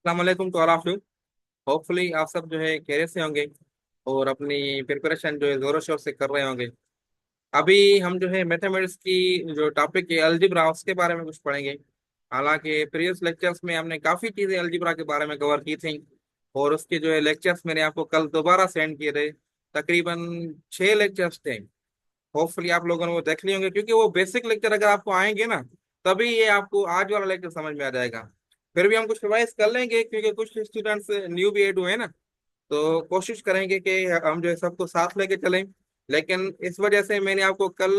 अस्सलाम वालेकुम to all of you. Hopefully आप सब जो है खैरियत से होंगे और अपनी प्रिपरेशन जो है जोरों शोर से कर रहे होंगे। अभी हम जो है मैथमेटिक्स की जो टॉपिक है अलजेब्रा उसके बारे में कुछ पढ़ेंगे। हालांकि प्रीवियस लेक्चर्स में हमने काफ़ी चीज़ें अलजेब्रा के बारे में कवर की थी और उसके जो है लेक्चर्स मैंने आपको कल दोबारा सेंड किए थे। तकरीबन 6 लेक्चर्स थे। होपफुली आप लोगों ने वो देख लिए होंगे क्योंकि वो बेसिक लेक्चर अगर आपको आएंगे ना तभी ये आपको आज वाला लेक्चर समझ में आ जाएगा। फिर भी हम कुछ रिवाइज कर लेंगे क्योंकि कुछ स्टूडेंट्स न्यू भी एड हुए हैं ना, तो कोशिश करेंगे कि हम जो है सबको साथ लेके चलें। लेकिन इस वजह से मैंने आपको कल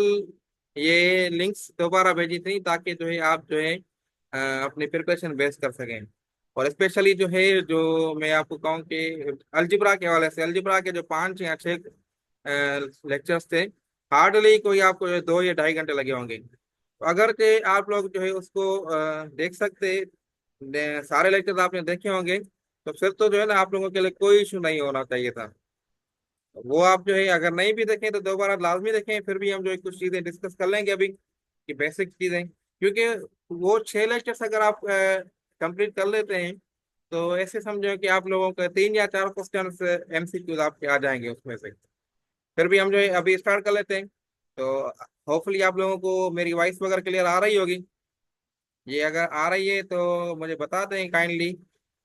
ये लिंक्स दोबारा भेजी थी ताकि जो है आप जो है अपनी प्रिपरेशन बेस कर सकें। और स्पेशली जो है जो मैं आपको कहूँ कि अलजिब्रा के हवाले से अलजिब्रा के जो 5 या 6 लेक्चर्स थे, हार्डली कोई आपको जो है 2 या ढाई घंटे लगे होंगे। तो अगर के आप लोग जो है उसको देख सकते, सारे लेक्चर आपने देखे होंगे, तो फिर तो जो है ना आप लोगों के लिए कोई इशू नहीं होना चाहिए था। वो आप जो है अगर नहीं भी देखें तो दोबारा लाजमी देखें। फिर भी हम जो है कुछ चीजें डिस्कस कर लेंगे अभी कि बेसिक चीजें, क्योंकि वो 6 लेक्चर्स अगर आप कंप्लीट कर लेते हैं तो ऐसे समझो कि आप लोगों का 3 या 4 क्वेश्चन एमसीक्यूज आपके आ जाएंगे उसमें से। फिर भी हम जो है अभी स्टार्ट कर लेते हैं। तो होपफुली आप लोगों को मेरी वॉइस वगैरह क्लियर आ रही होगी। ये अगर आ रही है तो मुझे बता दें काइंडली,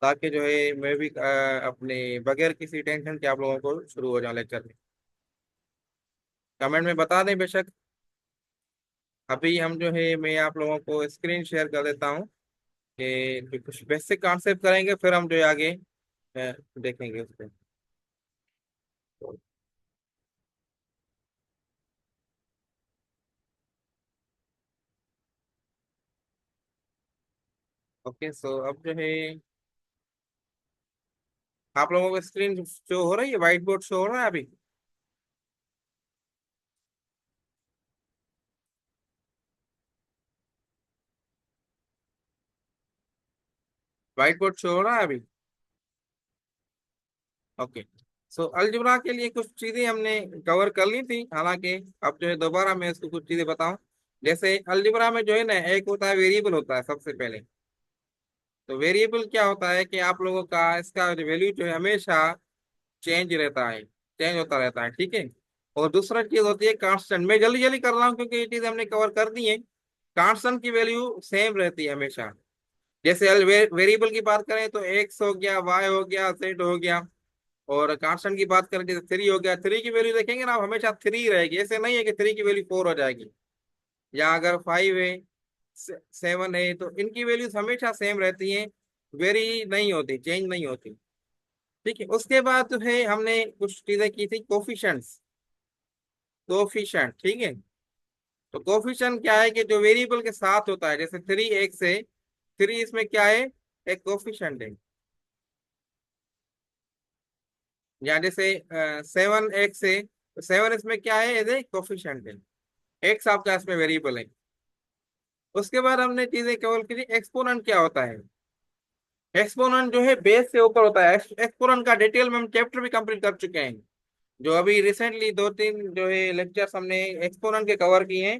ताकि जो है मैं भी अपने बगैर किसी टेंशन के आप लोगों को शुरू हो जाऊं लेक्चर में। कमेंट में बता दें बेशक। अभी हम जो है मैं आप लोगों को स्क्रीन शेयर कर देता हूँ कि जो कुछ बेसिक कॉन्सेप्ट करेंगे, फिर हम जो है आगे देखेंगे उस पर। ओके, सो अब जो है आप लोगों को स्क्रीन शो हो रही है, व्हाइट बोर्ड शो हो रहा है अभी? व्हाइट बोर्ड शो हो रहा है अभी? ओके। सो अलजेब्रा के लिए कुछ चीजें हमने कवर कर ली थी, हालांकि अब जो है दोबारा मैं इसको कुछ चीजें बताऊं। जैसे अलजेब्रा में जो है ना एक होता है वेरिएबल होता है सबसे पहले। तो वेरिएबल क्या होता है कि आप लोगों का इसका वैल्यू जो है हमेशा चेंज रहता है, चेंज होता रहता है, ठीक है। और दूसरा चीज होती है कांस्टेंट। मैं जल्दी जल्दी कर रहा हूँ क्योंकि ये चीज हमने कवर कर दी है। कांस्टेंट की वैल्यू सेम रहती है हमेशा। जैसे वेरिएबल की बात करें तो एक्स हो गया, वाई हो गया, जेड हो गया। और कांस्टेंट की बात करें जैसे 3 हो गया, 3 की वैल्यू देखेंगे ना आप, हमेशा 3 रहेगी। ऐसे नहीं है कि 3 की वैल्यू 4 हो जाएगी। या अगर 5 है, 7 है, तो इनकी वैल्यूज हमेशा सेम रहती हैं। वेरी नहीं होती, चेंज नहीं होती। ठीक है। उसके बाद जो है हमने कुछ चीजें की थी, कोफिशंट्स। कोफिशंट, ठीक है। तो कोफिशंट क्या है कि जो वेरिएबल के साथ होता है, जैसे 3 एक्स है, 3 इसमें क्या है, एक कोफिशंट है। या जैसे 7 एक्स है, तो 7 इसमें क्या है, एज ए कोफिशंट है। एक्स आपका इसमें वेरिएबल है। उसके बाद हमने चीजें केवल की थी, एक्सपोनेंट क्या होता है। एक्सपोनेंट जो है बेस से ऊपर होता है। एक्सपोनेंट का डिटेल में हम चैप्टर भी कंप्लीट कर चुके हैं। जो अभी रिसेंटली 2-3 जो है लेक्चर्स हमने एक्सपोनेंट के कवर किए हैं।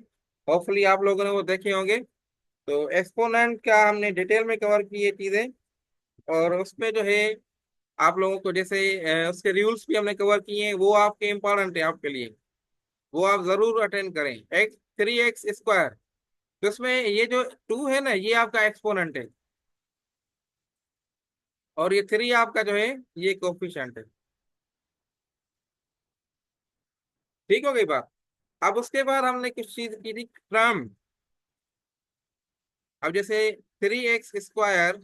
होपफुली आप लोगों ने वो देखे होंगे। तो एक्सपोनेंट का हमने डिटेल में कवर की ये चीजें। और उसमें जो है आप लोगों को जैसे उसके रूल्स भी हमने कवर किए हैं, वो आपके इंपॉर्टेंट है आपके लिए। वो आप जरूर अटेंड करें। एक्स 3x² तो इसमें ये जो 2 है ना, ये आपका एक्सपोनेंट है। और ये 3 आपका जो है ये कोफिशिएंट है। ठीक हो गई बात। अब उसके बाद हमने कुछ चीज की थी, टर्म। अब जैसे 3x²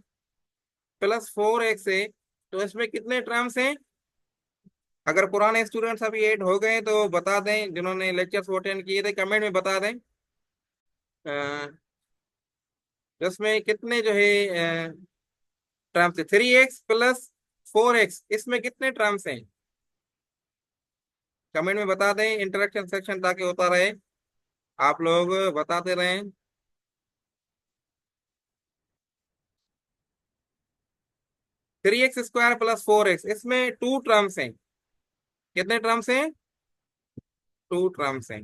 +4x है, तो इसमें कितने टर्म्स हैं? अगर पुराने स्टूडेंट्स अभी ऐड हो गए तो बता दें, जिन्होंने लेक्चर्स अटेंड किए थे कमेंट में बता दें। तो इसमें कितने जो है टर्म्स है, 3x + 4x, इसमें कितने टर्म्स हैं? कमेंट में बता दें, इंटरेक्शन सेक्शन ताकि होता रहे, आप लोग बताते रहें। 3x² + 4x, इसमें 2 टर्म्स हैं। कितने टर्म्स हैं? 2 टर्म्स हैं।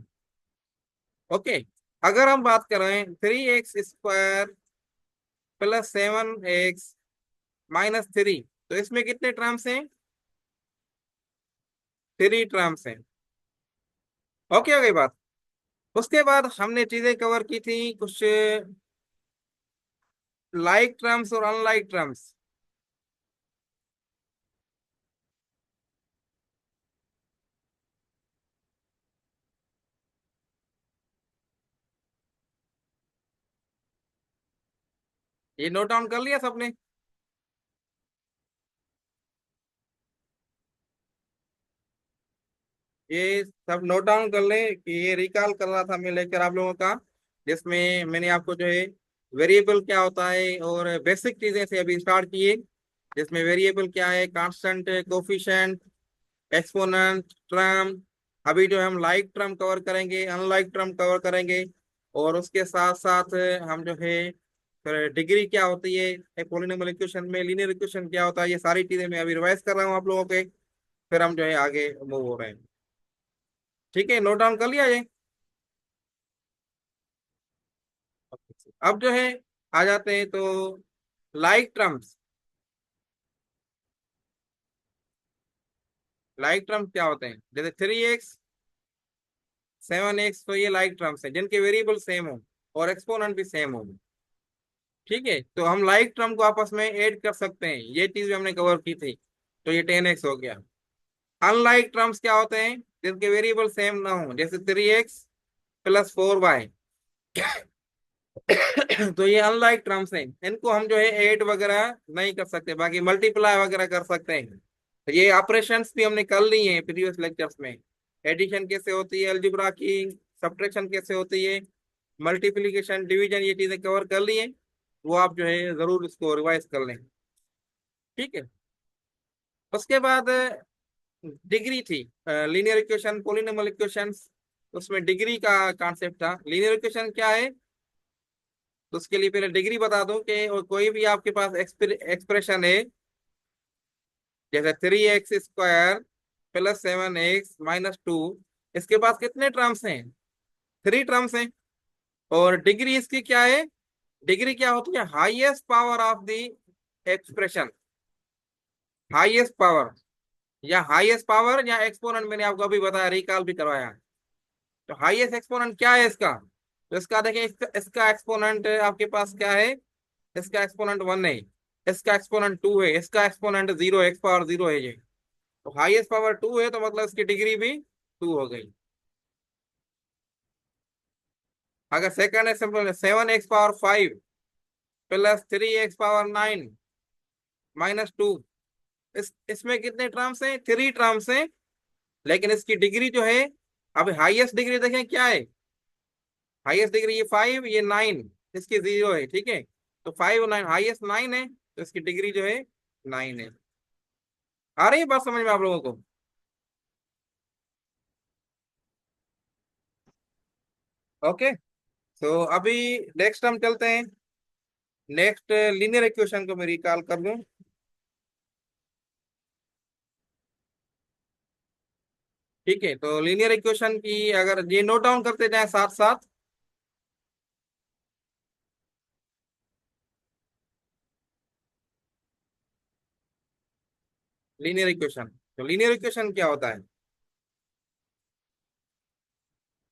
ओके। अगर हम बात करें 3x² + 7x -3। तो इसमें कितने टर्म्स हैं? 3 टर्म्स हैं। ओके हो गई बात। उसके बाद हमने चीजें कवर की थी कुछ लाइक टर्म्स और अनलाइक टर्म्स। ये नोट डाउन कर लिया सबने? ये सब नोट डाउन कर ले कि ये रिकॉल कर रहा था मैं लेकर आप लोगों का, जिसमें मैंने आपको जो है वेरिएबल क्या होता है और बेसिक चीजें से अभी स्टार्ट किए, जिसमें वेरिएबल क्या है, कांस्टेंट, कोफिशिएंट, एक्सपोनेंट, टर्म। अभी जो है हम लाइक टर्म कवर करेंगे, अनलाइक टर्म कवर करेंगे, और उसके साथ साथ हम जो है फिर डिग्री क्या होती है एक पॉलिनोमियल इक्वेशन में, लीनियर इक्वेशन क्या होता है, ये सारी चीजें मैं अभी रिवाइज कर रहा हूँ आप लोगों के। फिर हम जो है आगे मूव हो रहे हैं। ठीक है, नोट डाउन कर लिया ये। अब जो है आ जाते हैं तो लाइक टर्म्स। लाइक टर्म्स क्या होते हैं? जैसे 3x, 7x, तो ये लाइक टर्म्स हैं जिनके वेरिएबल सेम हो और एक्सपोनेंट भी सेम हो। ठीक है, तो हम लाइक टर्म को आपस में ऐड कर सकते हैं, ये चीज भी हमने कवर की थी। तो ये 10x हो गया। अनलाइक टर्म्स क्या होते हैं? जिनके वेरिएबल सेम ना हो, जैसे 3x + 4y। तो ये अनलाइक टर्म्स हैं, इनको हम जो है ऐड वगैरह नहीं कर सकते, बाकी मल्टीप्लाई वगैरह कर सकते हैं। तो ये ऑपरेशंस भी हमने कर ली हैं प्रीवियस लेक्चर्स में। एडिशन कैसे होती है अलजेब्रा की, सब्ट्रैक्शन कैसे होती है, मल्टीप्लिकेशन, डिवीजन, ये चीजें कवर कर ली हैं। वो आप जो है जरूर इसको रिवाइज कर लें। ठीक है। उसके बाद डिग्री थी, लीनियर इक्वेशन, पॉलिनॉमियल इक्वेशंस। उसमें डिग्री का कॉन्सेप्ट था। लीनियर इक्वेशन क्या है, तो उसके लिए पहले डिग्री बता दूं कि और कोई भी आपके पास एक्सप्रेशन है, जैसे 3x² + 7x - 2, इसके पास कितने टर्म्स हैं? 3 टर्म्स हैं। और डिग्री इसकी क्या है? डिग्री क्या होती है? Highest power of the expression. Highest power, या हाईएस्ट पावर या एक्सपोनेंट, मैंने आपको अभी बताया, रिकॉल भी करवाया। तो हाईएस्ट एक्सपोनेंट क्या है इसका? तो इसका देखिए, इसका एक्सपोनेंट आपके पास क्या है? इसका एक्सपोनेंट 1 है, इसका एक्सपोनेंट 2 है, इसका एक्सपोनेंट 0, x⁻0 है ये। तो हाईएस्ट पावर 2 है, तो मतलब इसकी डिग्री भी 2 हो गई। अगर सेकंड है, सिंपल, 7x⁻5 + 3x⁻9 - 2। इसमें कितने टर्म्स हैं? 3 टर्म्स हैं। लेकिन इसकी डिग्री जो है, अब हाईएस्ट डिग्री देखें क्या है? हाईएस्ट डिग्री ये 5, ये 9, इसकी 0 है। ठीक है, तो 5 और 9, हाईएस्ट 9 है, तो इसकी डिग्री जो है 9 है। आ रही है बात समझ में आप लोगों को? ओके। तो अभी नेक्स्ट हम चलते हैं। नेक्स्ट लीनियर इक्वेशन को मैं रिकॉल कर लूं। ठीक है, तो लीनियर इक्वेशन की अगर ये नोट डाउन करते जाएं साथ साथ। लीनियर इक्वेशन, तो लीनियर इक्वेशन क्या होता है,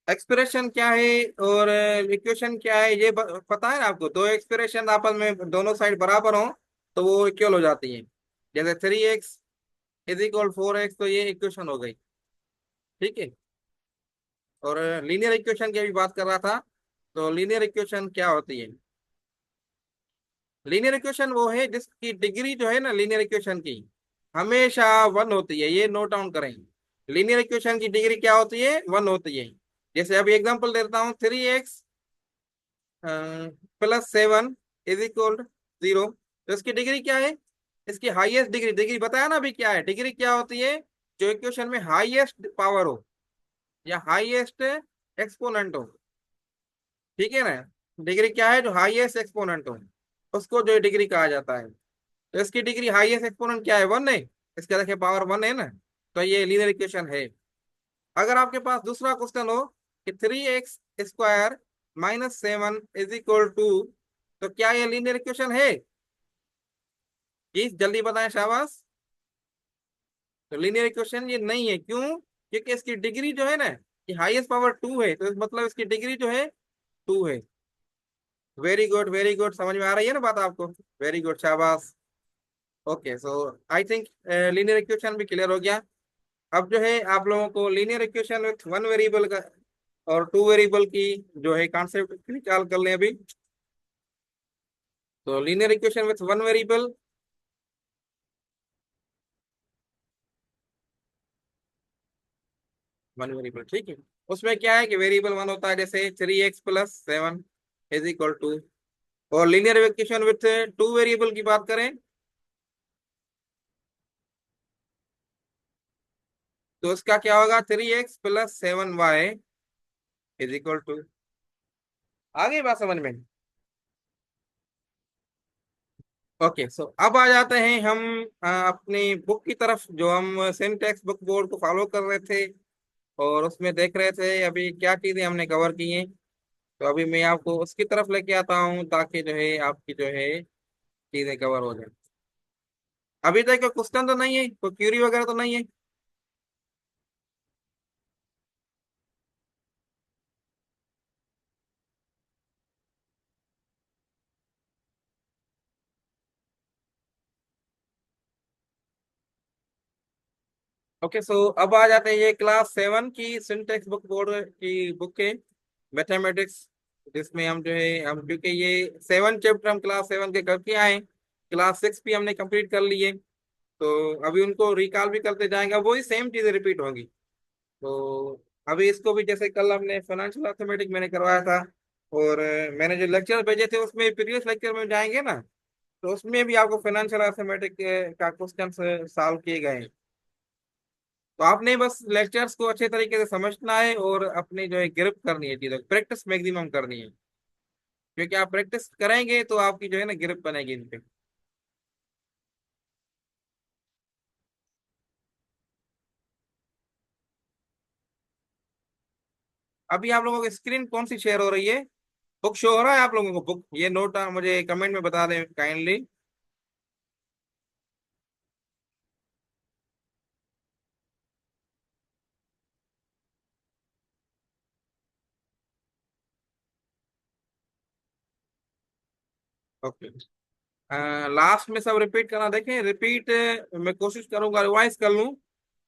एक्सप्रेशन क्या है और इक्वेशन क्या है, ये पता है ना आपको? दो एक्सप्रेशन आपस में दोनों साइड बराबर हो तो वो इक्वल हो जाती है। जैसे 3x = 4x, तो ये इक्वेशन हो गई। ठीक है। और लीनियर इक्वेशन की भी बात कर रहा था। तो लीनियर इक्वेशन क्या होती है? लीनियर इक्वेशन वो है जिसकी डिग्री जो है ना लीनियर इक्वेशन की, हमेशा 1 होती है। ये नोट डाउन करें, लीनियर इक्वेशन की डिग्री क्या होती है? 1 होती है। जैसे अभी एग्जांपल देता हूँ, 3x + 7 = 0। तो इसकी डिग्री क्या है? इसकी हाईएस्ट डिग्री, डिग्री बताया ना अभी क्या है? डिग्री क्या होती है? जो इक्वेशन में हाईएस्ट पावर हो या हाईएस्ट एक्सपोनेंट हो। ठीक है ना? डिग्री क्या है? जो हाईएस्ट एक्सपोनेंट हो, उसको जो डिग्री कहा जाता है। तो इसकी डिग्री हाईएस्ट एक्सपोनेंट क्या है? 1 है। इसका देखिए पावर 1 है ना। तो ये लीनियर इक्वेशन है। अगर आपके पास दूसरा क्वेश्चन हो कि 3x² - 7 = 2, तो क्या ये लीनियर इक्वेशन है? प्लीज जल्दी बताएं, शाबाश। तो लीनियर इक्वेशन ये नहीं है, क्यों? क्योंकि इसकी डिग्री जो है ना, कि हाईएस्ट पावर टू है, तो मतलब इसकी डिग्री जो है टू है। वेरी गुड, वेरी गुड, समझ में आ रही है ना बात आपको? वेरी गुड, शाबाश। Okay, so I think linear equation भी क्लियर हो गया। अब जो है आप लोगों को linear equation with one variable का और टू वेरिएबल की जो है कॉन्सेप्ट निकाल कर लें अभी। तो linear equation with one variable, one variable ठीक है। उसमें क्या है कि वेरिएबल वन होता है, जैसे 3x+7 इज इक्वल टू। और linear equation with two variable की बात करें, तो उसका क्या होगा? 3x+7y is equal to. आगे बात समझ में? ओके, सो अब आ जाते हैं हम अपनी बुक की तरफ, जो हम सेम टेक्स्ट बुक बोर्ड को फॉलो कर रहे थे और उसमें देख रहे थे अभी क्या चीजें हमने कवर की हैं। तो अभी मैं आपको उसकी तरफ लेके आता हूँ, ताकि जो है आपकी जो है चीजें कवर हो जाए। अभी तक कोई क्वेश्चन तो नहीं है, कोई क्यूरी वगैरह तो नहीं है? ओके, सो अब आ जाते हैं ये क्लास सेवन की सिंटेक्स बुक बोर्ड की बुक है, मैथमेटिक्स। जिसमें हम जो है, हम क्योंकि ये सेवन चैप्टर हम क्लास सेवन के करके आए, क्लास सिक्स भी हमने कंप्लीट कर लिए, तो अभी उनको रिकॉल भी करते जाएंगे, वही सेम चीजें रिपीट होंगी। तो अभी इसको भी, जैसे कल हमने फाइनेंशियल मैथमेटिक्स मैंने करवाया था, और मैंने जो लेक्चर भेजे थे उसमें प्रीवियस लेक्चर में जाएंगे ना, तो उसमें भी आपको फाइनेंशियल मैथमेटिक्स का क्वेश्चन सॉल्व किए गए हैं। तो आपने बस लेक्चर्स को अच्छे तरीके से समझना है और अपनी जो है ग्रिप करनी है, चीजों प्रैक्टिस मैक्सिमम करनी है। क्योंकि आप प्रैक्टिस करेंगे तो आपकी जो है ना ग्रिप बनेगी इन पे। अभी आप लोगों की स्क्रीन कौन सी शेयर हो रही है? बुक शो हो रहा है आप लोगों को? बुक ये नोट मुझे कमेंट में बता दें काइंडली। ओके, लास्ट में सब रिपीट करना देखें, रिपीट मैं कोशिश करूंगा रिवाइज कर लूं।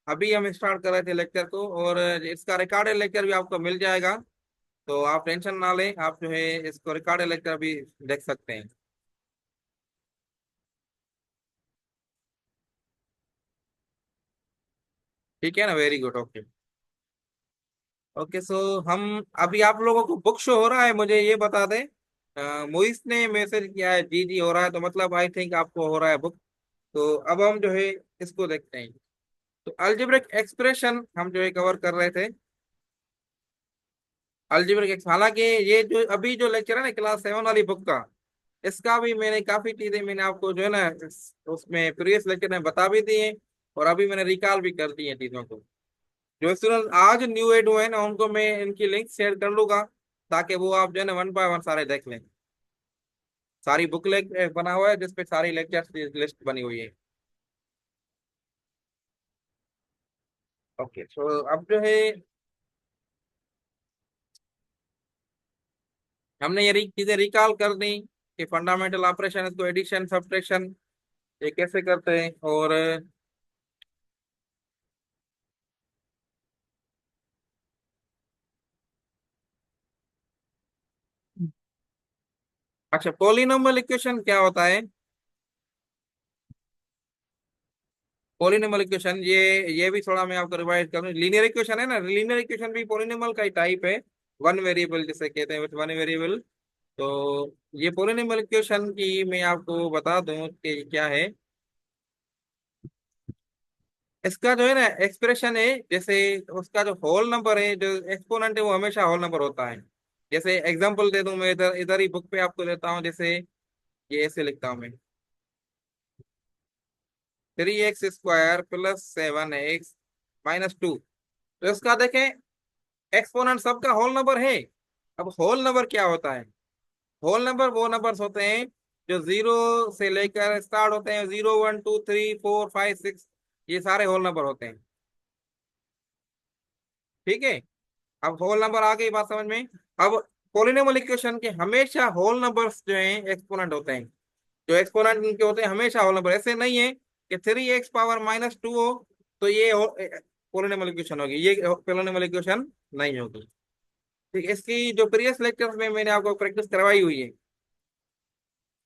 अभी हम स्टार्ट कर रहे थे लेक्चर को, और इसका रिकॉर्डेड लेक्चर भी आपको मिल जाएगा। तो आप टेंशन ना लें, आप जो है इसको रिकॉर्डेड लेक्चर भी देख सकते हैं। ठीक है ना? Very good, okay. ओके, सो हम अभी आप लोगों को बुक शो हो रहा है, मुझे ये बता दें। मोइस ने मैसेज किया है जी जी हो रहा है, तो मतलब आई थिंक आपको हो रहा है बुक। तो अब हम जो है इसको देखते हैं। तो अलजेब्रिक एक्सप्रेशन हम जो है कवर कर रहे थे। अलजेब्रिक, हालांकि ये जो अभी जो लेक्चर है ना क्लास सेवन वाली बुक का, इसका भी मैंने काफी चीजें मैंने आपको जो है ना उसमें प्रीवियस लेक्चर में बता भी दी है, और अभी मैंने रिकॉल भी कर दी है चीजों को। जो स्टूडेंट आज न्यू एड हुए हैं ना, उनको मैं इनकी लिंक शेयर कर लूंगा, ताकि वो आप जो है ना वन बाय वन सारे देख लें। सारी बुक बना हुआ है जिसपे सारी लेक्चर लिस्ट बनी हुई है। ओके, तो अब जो है हमने ये चीजें रिकॉल कर दी कि फंडामेंटल ऑपरेशन को एडिशन सब्ट्रैक्शन ये कैसे करते हैं। और अच्छा, पॉलिनोमियल इक्वेशन क्या होता है? पॉलिनोमियल इक्वेशन ये भी थोड़ा मैं आपको रिवाइज करूँ। लीनियर इक्वेशन है ना, लीनियर इक्वेशन भी पॉलिनोमियल का ही टाइप है, वन वेरिएबल जिसे कहते हैं, वन वेरिएबल। तो ये पॉलिनोमियल इक्वेशन की मैं आपको बता दूं कि क्या है। इसका जो है ना एक्सप्रेशन है, जैसे उसका जो होल नंबर है, जो एक्सपोनेंट है, वो हमेशा होल नंबर होता है। जैसे एग्जांपल दे दूं मैं, इधर इधर ही बुक पे आपको लेता हूँ, जैसे ये ऐसे लिखता हूँ मैं, 3x² + 7x - 2। तो इसका देखें, एक्सपोनेंट सबका होल नंबर है। अब होल नंबर क्या होता है? होल नंबर वो नंबर्स होते हैं जो जीरो से लेकर स्टार्ट होते हैं, 0 1 2 3 4 5 6, ये सारे होल नंबर होते हैं। ठीक है। अब होल नंबर आ गई बात समझ में। अब पॉलिनोमियल इक्वेशन के हमेशा होल नंबर्स जो हैं एक्सपोनेंट होते हैं। जो एक्सपोनेंट इनके होते हैं हमेशा होल नंबर, ऐसे नहीं है कि 3x⁻−2 हो तो ये पॉलिनोमियल इक्वेशन होगी, ये पॉलिनोमियल इक्वेशन नहीं होगी। ठीक, इसकी जो प्रीवियस लेक्चर्स में मैंने आपको प्रैक्टिस करवाई हुई है।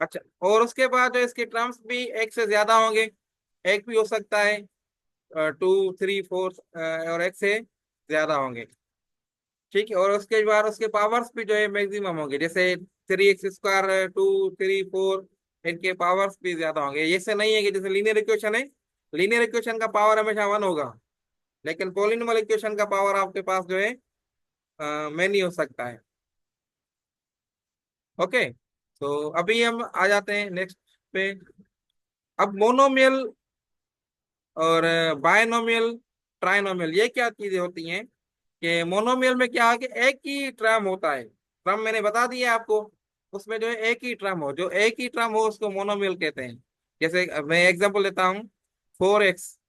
अच्छा, और उसके बाद जो इसके टर्म्स भी एक से ज्यादा होंगे, एक भी हो सकता है, 2 3 4 और एक से ज्यादा होंगे। ठीक है, और उसके बाद उसके पावर्स भी जो है मैक्सिमम होंगे, जैसे 3x², 2 3 4, इनके पावर्स भी ज्यादा होंगे। ऐसे नहीं है कि जैसे लीनियर इक्वेशन है, लीनियर इक्वेशन का पावर हमेशा 1 होगा, लेकिन पॉलिनोमियल इक्वेशन का पावर आपके पास जो है मैनी हो सकता है। ओके, तो अभी हम आ जाते हैं नेक्स्ट पे। अब मोनोमियल और बायनोमियल, ट्राइनोमियल, ये क्या चीजें होती हैं कि मोनोमियल में क्या है कि एक ही टर्म होता है, टर्म मैंने बता दिया आपको। उसमें जो है एक ही टर्म हो, जो एक ही टर्म हो उसको मोनोमियल कहते हैं। जैसे मैं एग्जांपल लेता हूँ, 4x,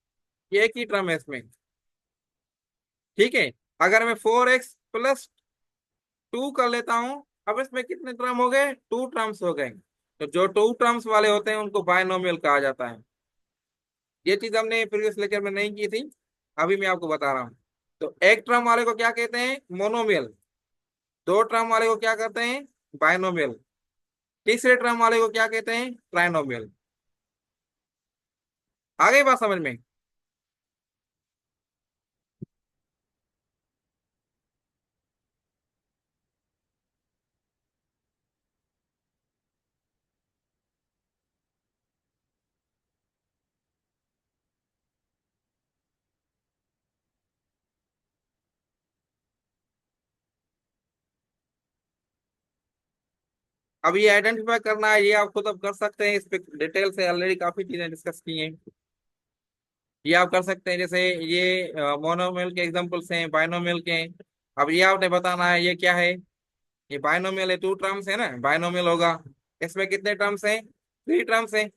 ये एक ही टर्म है इसमें। ठीक है, अगर मैं 4x+2 कर लेता हूँ, अब इसमें कितने टर्म हो गए, 2 टर्म्स हो गए। तो जो 2 टर्म्स वाले होते हैं उनको बायनोमियल कहा जाता है। ये चीज हमने प्रीवियस लेक्चर में नहीं की थी, अभी मैं आपको बता रहा हूँ। तो एक टर्म वाले को क्या कहते हैं, मोनोमियल। 2 टर्म वाले को क्या कहते हैं, बायनोमियल। तीसरे टर्म वाले को क्या कहते हैं, ट्राइनोमियल। आ गई बात समझ में। अब ये आइडेंटिफाई करना है, ये आप खुद अब कर सकते हैं, इस पे डिटेल से ऑलरेडी काफी चीजें डिस्कस की हैं। ये आप कर सकते हैं, जैसे ये मोनोमियल के एग्जांपल्स हैं, बायनोमियल के हैं। अब ये आपने बताना है ये क्या है। ये बायनोमियल है, 2 टर्म्स है ना, बायनोमियल होगा। इसमें कितने टर्म्स हैं, 3 टर्म्स हैं।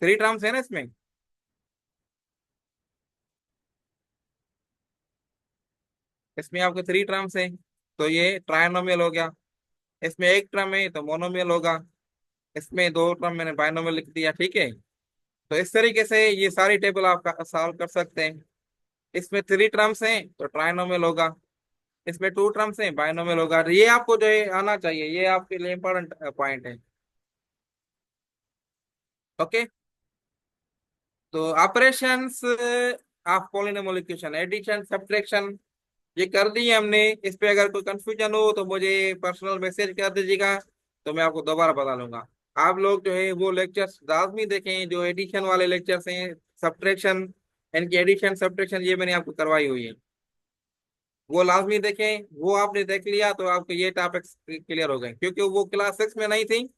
3 टर्म्स है ना इसमें। इसमें आपके 3 टर्म्स हैं, तो ये ट्रायनोमियल हो गया। इसमें एक टर्म है तो मोनोमियल होगा। इसमें 2 टर्म मैंने बायनोमियल लिख दिया। ठीक है, तो इस तरीके से ये सारी टेबल आप सॉल्व कर सकते हैं। इसमें 3 टर्म्स हैं तो ट्राइनोमियल होगा, इसमें 2 टर्म्स हैं बायनोमियल होगा। ये आपको जो है आना चाहिए, ये आपके लिए इंपॉर्टेंट पॉइंट है। ओके, तो operations of polynomial equation, addition subtraction, ये कर दी है हमने। इस पे अगर कोई कंफ्यूजन हो तो मुझे पर्सनल मैसेज कर दीजिएगा, तो मैं आपको दोबारा बता लूंगा। आप लोग जो है वो लेक्चर्स लाजमी देखें, जो एडिशन वाले लेक्चर्स हैं, सब्ट्रैक्शन, इनकी एडिशन सब्ट्रैक्शन ये मैंने आपको करवाई हुई है, वो लाजमी देखें। वो आपने देख लिया तो आपको ये टॉपिक्स क्लियर हो गए, क्योंकि वो क्लास 6 में नहीं थी,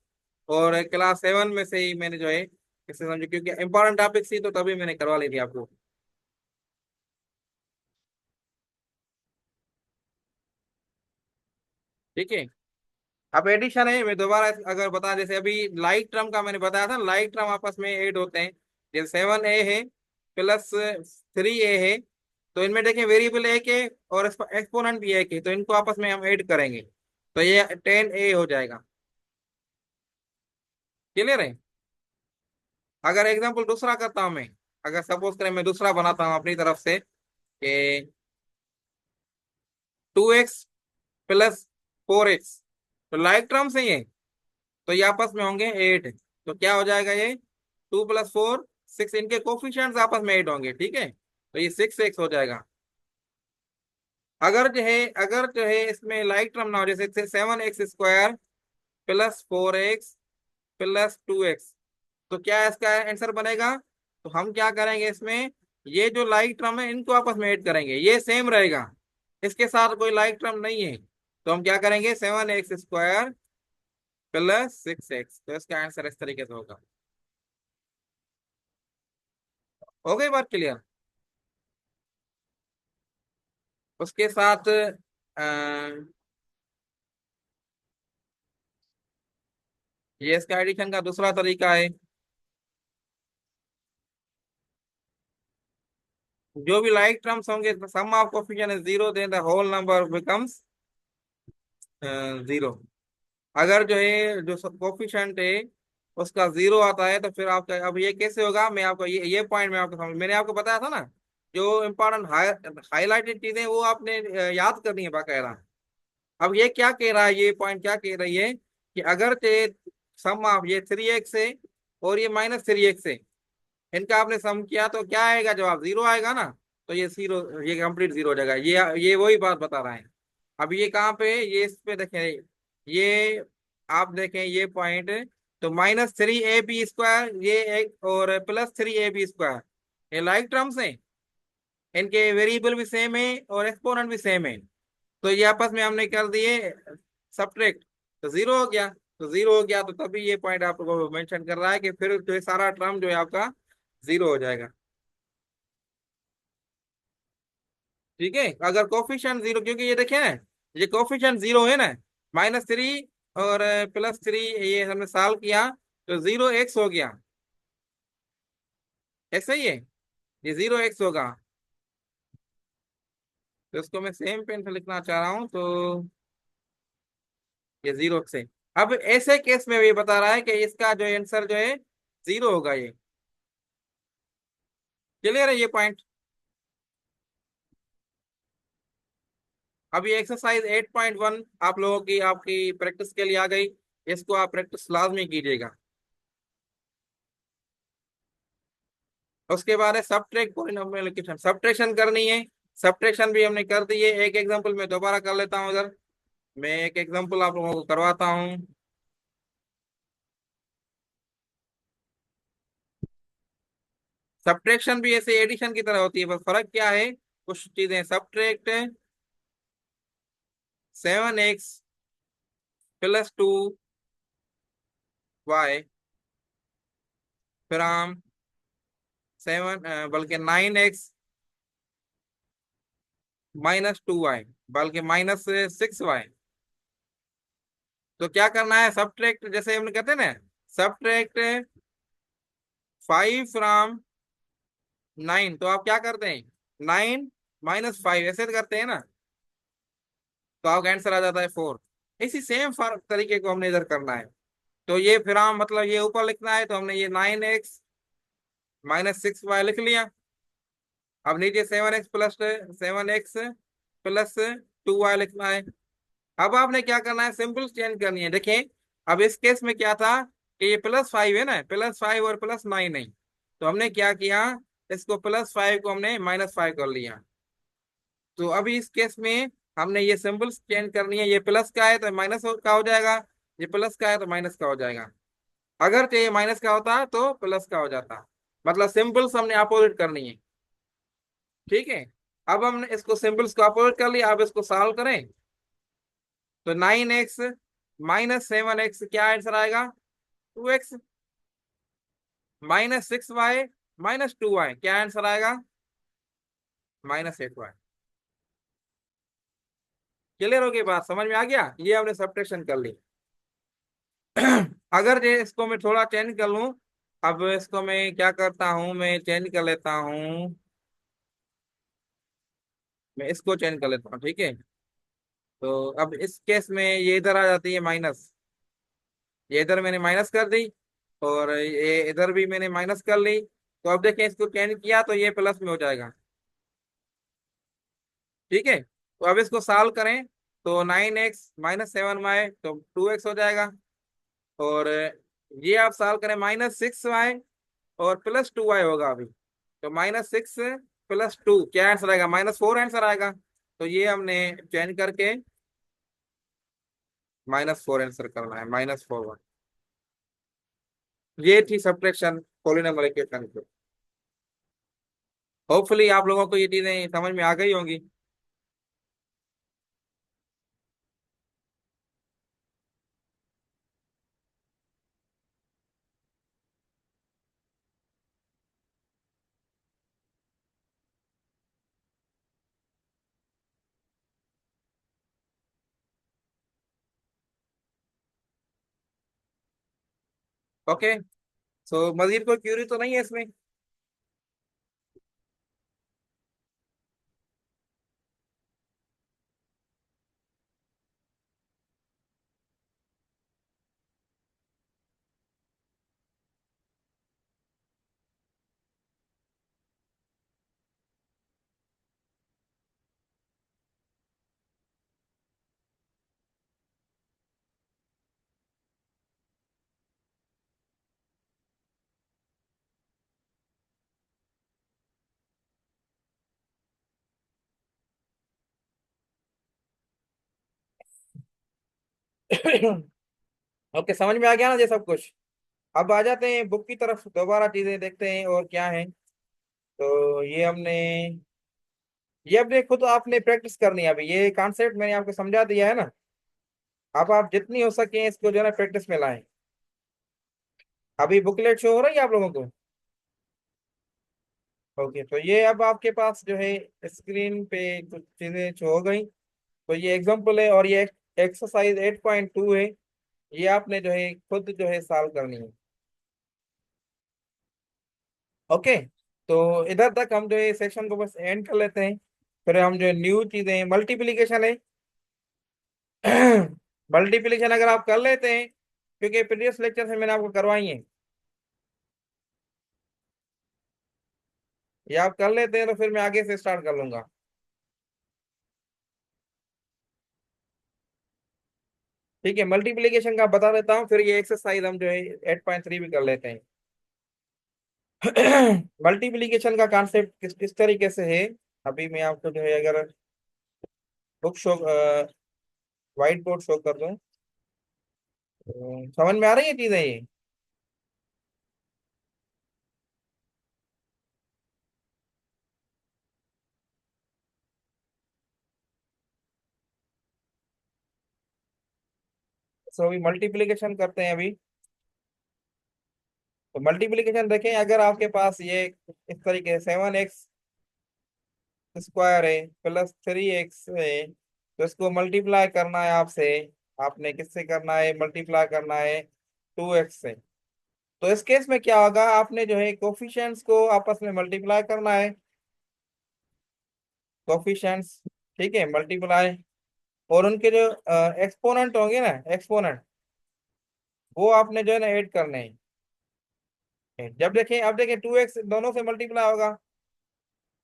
और क्लास 7 में से ही मैंने जो है इसे समझो, क्योंकि इंपॉर्टेंट टॉपिक्स थी तो तभी मैंने करवा ली थी आपको। ठीक है, अब एडिशन है, मैं दोबारा अगर बता, जैसे अभी लाइक टर्म का मैंने बताया था, लाइक टर्म आपस में ऐड होते हैं। जैसे 7a है प्लस 3a है, तो इनमें देखें वेरिएबल एक है और एक्सपोनेंट भी एक है, तो इनको आपस में हम ऐड करेंगे तो ये 10a हो जाएगा। क्लियर है। अगर एग्जाम्पल दूसरा करता हूं मैं, अगर सपोज करें मैं दूसरा बनाता हूं अपनी तरफ से कि 2x+4x, तो लाइक टर्म्स है ये, तो ये आपस में होंगे 8। तो क्या हो जाएगा ये, 2 + 4 6, इनके कोफिशिएंट्स आपस में 8 होंगे। ठीक है, तो ये 6x हो जाएगा। अगर जो है इसमें लाइक टर्म ना हो, जैसे 7x² + 4x + 2x, तो क्या इसका आंसर बनेगा। तो हम क्या करेंगे इसमें, ये जो लाइक टर्म है इनको आपस में ऐड करेंगे, ये सेम रहेगा, इसके साथ कोई लाइक टर्म नहीं है। तो हम क्या करेंगे, 7x² + 6x, तो इसका आंसर इस तरीके से होगा। हो गई बात क्लियर। उसके साथ अ, ये इसका एडिशन का दूसरा तरीका है। जो भी लाइक टर्म्स होंगे, sum of coefficient is zero, then the whole number becomes zero. अगर जो है जो कोफिशिएंट है उसका जीरो आता है, तो फिर आपका अब ये कैसे होगा, मैं आपको ये पॉइंट में आपको समझ, मैंने आपको बताया था ना, जो इम्पोर्टेंट हाईलाइटेड चीजें वो आपने याद करनी है बाकायदा। अब ये क्या कह रहा है, ये पॉइंट क्या कह रही है कि अगर सम ऑफ ये 3x है और ये -3x है, इनका आपने सम किया तो क्या आएगा, जवाब जीरो आएगा ना। तो ये जीरो, ये कंप्लीट जीरो हो जाएगा। ये वही बात बता रहा है। अब ये कहाँ पे है? ये इस पे देखें, ये आप देखें ये पॉइंट, तो -3ab² ये एक, और +3ab², ये लाइक टर्म्स हैं, इनके वेरिएबल भी सेम है और एक्सपोनेंट भी सेम है। तो ये आपस में हमने कर दिए सब्ट्रैक्ट, तो जीरो हो गया। तो जीरो हो गया तो तभी ये पॉइंट आपको मेंशन कर रहा है कि फिर जो है सारा टर्म जो है आपका जीरो हो जाएगा। ठीक है, अगर कोफिशिएंट जीरो, क्योंकि ये देखे ना, ये कोफिशिएंट जीरो है ना, -3 और +3, ये हमने सॉल्व किया तो 0x हो गया। ऐसा ही है, ये 0x होगा। तो इसको मैं सेम पेन से लिखना चाह रहा हूँ, तो ये 0 से। अब ऐसे केस में ये बता रहा है कि इसका जो आंसर जो है जीरो होगा। ये क्लियर है ये पॉइंट। अब ये एक्सरसाइज 8.1 आप लोगों की आपकी प्रैक्टिस के लिए आ गई। इसको आप प्रैक्टिस लाजमी कीजिएगा। उसके बाद है सब्ट्रैक्ट पॉलिनोमियल, सब्ट्रैक्शन करनी है। सब्ट्रैक्शन भी हमने कर दी है। एक एग्जांपल मैं दोबारा कर लेता हूँ इधर। मैं एक एग्जांपल आप लोगों को करवाता हूँ। सब्ट्रैक्शन भी ऐसे एडिशन की तरह होती है, बस फर्क क्या है, कुछ चीजें। सब्ट्रैक्ट 7x +2y फ्रॉम 7, बल्कि 9x -2y, बल्कि -6y। तो क्या करना है, सब्ट्रैक्ट जैसे हम कहते हैं ना, सब्ट्रैक्ट 5 फ्रॉम 9, तो आप क्या करते हैं, 9 - 5 ऐसे तो करते हैं ना, तो आपका आंसर आ जाता है 4। इसी सेम फर्क तरीके को हमने इधर करना है। तो ये फिर हम मतलब ये ऊपर लिखना है, तो हमने ये 9x - 6y लिख लिया। अब नीचे 7x + 2y लिखना है। अब आपने क्या करना है, सिंपल चेंज करनी है। देखें, अब इस केस में क्या था कि ये +5 है ना, +5 और +9 नहीं, तो हमने क्या किया, इसको +5 को हमने -5 कर लिया। तो अभी इस केस में हमने ये सिंबल चेंज करनी है। ये प्लस का है तो माइनस का हो जाएगा, ये प्लस का है तो माइनस का हो जाएगा। अगर चाहिए माइनस का होता तो प्लस का हो जाता। मतलब सिंबल्स हमने अपोजिट करनी है। ठीक है, अब हमने इसको सिंबल्स को अपोजिट कर लिया। अब इसको सॉल्व करें तो 9x -7x क्या आंसर आएगा, 2x। -6y -2y क्या आंसर आएगा, -8y। क्लियर हो गई बात, समझ में आ गया। ये हमने सब्ट्रैक्शन कर ली। अगर जे इसको मैं थोड़ा चेंज कर लूं, अब इसको मैं क्या करता हूं, मैं चेंज कर लेता हूं, मैं इसको चेंज कर लेता हूं। ठीक है, तो अब इस केस में ये इधर आ जाती है माइनस, ये इधर मैंने माइनस कर दी, और ये इधर भी मैंने माइनस कर ली। तो अब देखें, इसको चेंज किया तो ये प्लस में हो जाएगा। ठीक है, तो अब इसको सॉल्व करें तो 9x -7y तो 2x हो जाएगा। और ये आप सॉल्व करें -6y और +2y होगा अभी, तो -6 + 2 क्या आंसर आएगा, -4 आंसर आएगा। तो ये हमने चेंज करके -4 आंसर करना है, -4 1। ये थी सब्ट्रैक्शन पॉलिनोमियल इक्वेशन की। होपफुली आप लोगों को ये चीजें समझ में आ गई होंगी। ओके। सो मजीद कोई क्यूरी तो नहीं है इसमें? ओके, समझ में आ गया ना ये सब कुछ। अब आ जाते हैं बुक की तरफ, दोबारा चीजें देखते हैं और क्या है। तो ये अपने खुद आपने प्रैक्टिस करनी है। अभी ये कॉन्सेप्ट मैंने आपको समझा दिया है ना। अब आप जितनी हो सके इसको जो है ना प्रैक्टिस में लाएं। अभी बुकलेट शो हो रही है आप लोगों को? ओके, तो ये अब आपके पास जो है स्क्रीन पे कुछ चीजें शो हो गई। तो ये एग्जांपल है और ये एक्सरसाइज 8.2 है। ये आपने जो है खुद जो है सॉल्व करनी है। ओके, तो इधर तक हम जो है सेशन को बस एंड कर लेते हैं। फिर हम जो है न्यू चीजें मल्टीप्लिकेशन है। मल्टीप्लिकेशन अगर आप कर लेते हैं, क्योंकि प्रीवियस लेक्चर से मैंने आपको करवाई है, ये आप कर लेते हैं तो फिर मैं आगे से स्टार्ट कर लूंगा। ठीक है, मल्टीप्लिकेशन का बता देता हूँ, फिर ये एक्सरसाइज हम जो है 8.3 भी कर लेते हैं। मल्टीप्लिकेशन का कॉन्सेप्ट किस तरीके से है। अभी मैं आपको जो है अगर book show white board show कर दूं तो समझ में आ रही है चीजें ये? सो अभी मल्टीप्लिकेशन करते हैं अभी। तो मल्टीप्लिकेशन देखें, अगर आपके पास ये इस तरीके 7x² है प्लस 3x है, तो इसको मल्टीप्लाई करना है आपसे। आपने किससे करना है? मल्टीप्लाई करना है 2x से। तो इस केस में क्या होगा, आपने जो है कोफिशिएंट्स को आपस में मल्टीप्लाई करना है। कोफिशिएंट्स, ठीक है, मल्टीप्लाई। और उनके जो एक्सपोनेंट होंगे ना, एक्सपोनेंट, वो आपने जो है ना ऐड करने हैं। जब देखें, अब देखें 2x दोनों से मल्टीप्लाई होगा।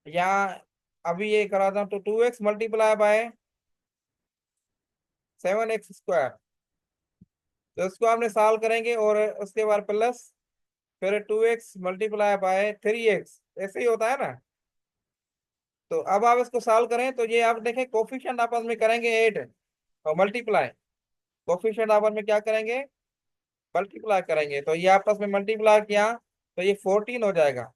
यहाँ अभी ये करा था, तो 2x मल्टीप्लाई बाय 7x²। तो इसको आपने सॉल्व करेंगे और उसके बाद प्लस, फिर 2x मल्टीप्लाई बाय 3x, ऐसे ही होता है ना। तो अब आप इसको सॉल्व करें तो ये आप देखें कोफिशिएंट आपस में करेंगे 8 और मल्टीप्लाई। कोफिशिएंट आपस में क्या करेंगे? मल्टीप्लाई करेंगे। तो ये आपस में मल्टीप्लाई किया तो ये 14 हो जाएगा।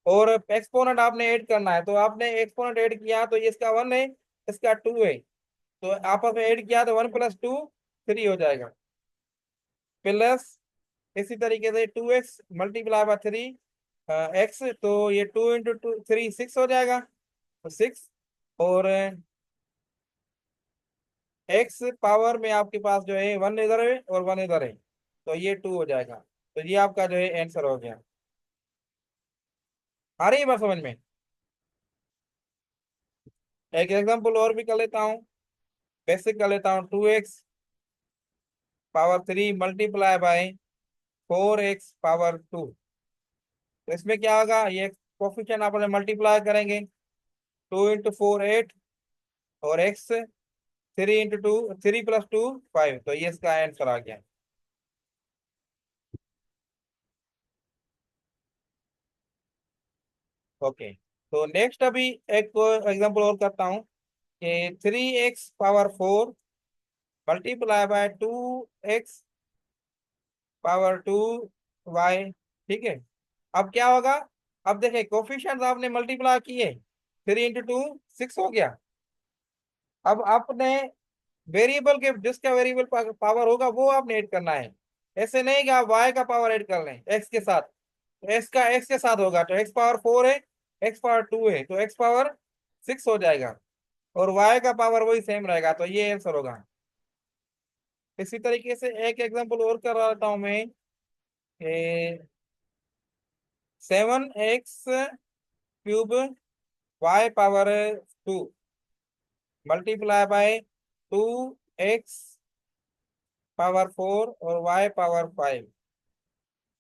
और एक्सपोनेंट आपने ऐड करना है, तो आपने एक्सपोनेंट ऐड किया तो ये इसका 1 है, इसका 2 है। तो आपस में ऐड किया तो 1 + 2 3 हो जाएगा। प्लस इसी तरीके से 2x मल्टीप्लाई बाय 3 एक्स, तो ये 2 × 2 3 6 हो जाएगा। तो 6। और एक्स पावर में आपके पास जो है 1 इधर है और 1 इधर है, तो ये 2 हो जाएगा। तो ये आपका जो है आंसर हो गया। आ रही है बात समझ में? एक एग्जांपल और भी कर लेता हूँ, बेसिक कर लेता हूँ। 2x power 3 multiply by 4x power 2। तो इसमें क्या होगा, ये कोफिशिएंट आप मल्टीप्लाई करेंगे। 2 × 4 8, और एक्स 3 × 2 3 + 2 5, तो ये इसका आंसर आ गया। ओके, तो नेक्स्ट अभी एक एग्जांपल और करता हूँ कि 3x power 4 multiply by 2x power 2 y। ठीक है, अब क्या होगा? अब देखें कोफिशिएंट आपने मल्टीप्लाई किए, 3 × 2 6 हो गया। अब आपने वेरिएबल के जिसका वेरिएबल पावर होगा वो आपने ऐड करना है। ऐसे नहीं कि आप y का पावर ऐड कर लें x के साथ। एक्स के साथ होगा तो x पावर 4 है, x पावर 2 है, तो x पावर 6 हो जाएगा। और y का पावर वही सेम रहेगा, तो ये आंसर होगा। इसी तरीके से एक एग्जांपल और कर रहा था मैं। 7x³ y⁻², multiply by 2x⁴ और y⁻5।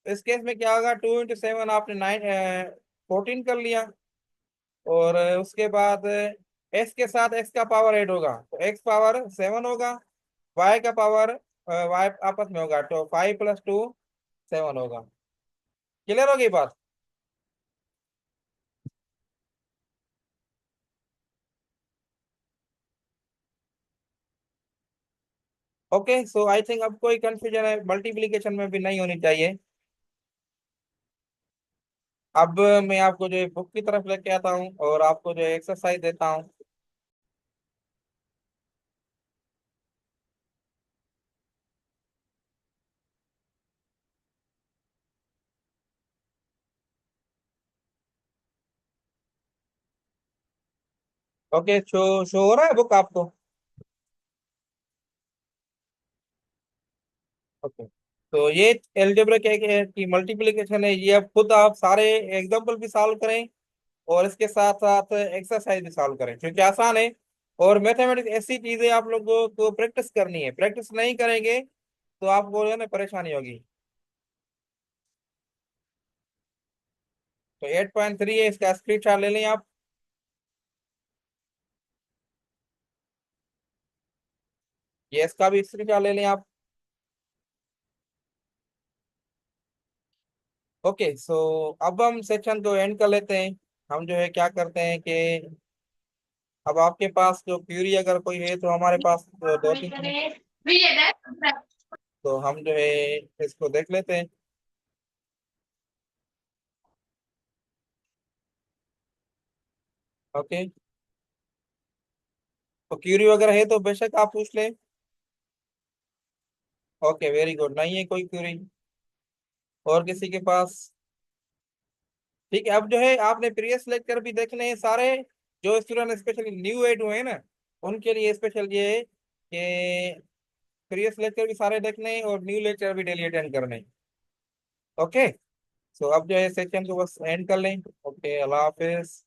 इस केस में क्या होगा, 2 × 7 आपने 14 कर लिया। और उसके बाद एक्स के साथ एक्स का पावर ऐड होगा तो x⁻7 होगा। y का पावर y आपस में होगा तो 5 + 2 7 होगा। क्लियर होगी बात? ओके, सो आई थिंक अब कोई कंफ्यूजन है मल्टीप्लिकेशन में भी नहीं होनी चाहिए। अब मैं आपको जो है बुक की तरफ लेके आता हूँ और आपको जो है एक्सरसाइज देता हूँ। ओके, शो हो रहा है बुक आपको? ओके, तो ये एलजेब्रा क्या है कि मल्टीप्लिकेशन है, ये अब खुद आप सारे एग्जाम्पल भी सॉल्व करें और इसके साथ साथ एक्सरसाइज भी सॉल्व करें क्योंकि आसान है। और मैथमेटिक्स ऐसी चीज है आप लोगों को प्रैक्टिस करनी है, प्रैक्टिस नहीं करेंगे तो आपको जो है ना परेशानी होगी। तो 8.3 है, इसका स्क्रीनशॉट ले लें आप। ये इसका भी स्क्रीनशॉट ले लें आप। ओके, सो अब हम सेक्शन को एंड कर लेते हैं। हम जो है क्या करते हैं कि अब आपके पास जो क्यूरी अगर कोई है तो हमारे पास दो तीन हैं, तो हम जो है इसको देख लेते हैं। ओके, तो क्यूरी वगैरह है तो बेशक आप पूछ लें। ओके, वेरी गुड, नहीं है कोई क्यूरी और किसी के पास? ठीक है, अब जो है आपने प्रीवियस लेक्चर भी देखने हैं सारे। जो स्टूडेंट स्पेशली न्यू एड हुए हैं ना, उनके लिए स्पेशल ये है कि प्रीवियस लेक्चर भी सारे देखने हैं और न्यू लेक्चर भी डेली अटेंड करने हैं। ओके, सो अब जो है सेक्शन को बस एंड कर लें। ओके, अल्लाह हाफिज।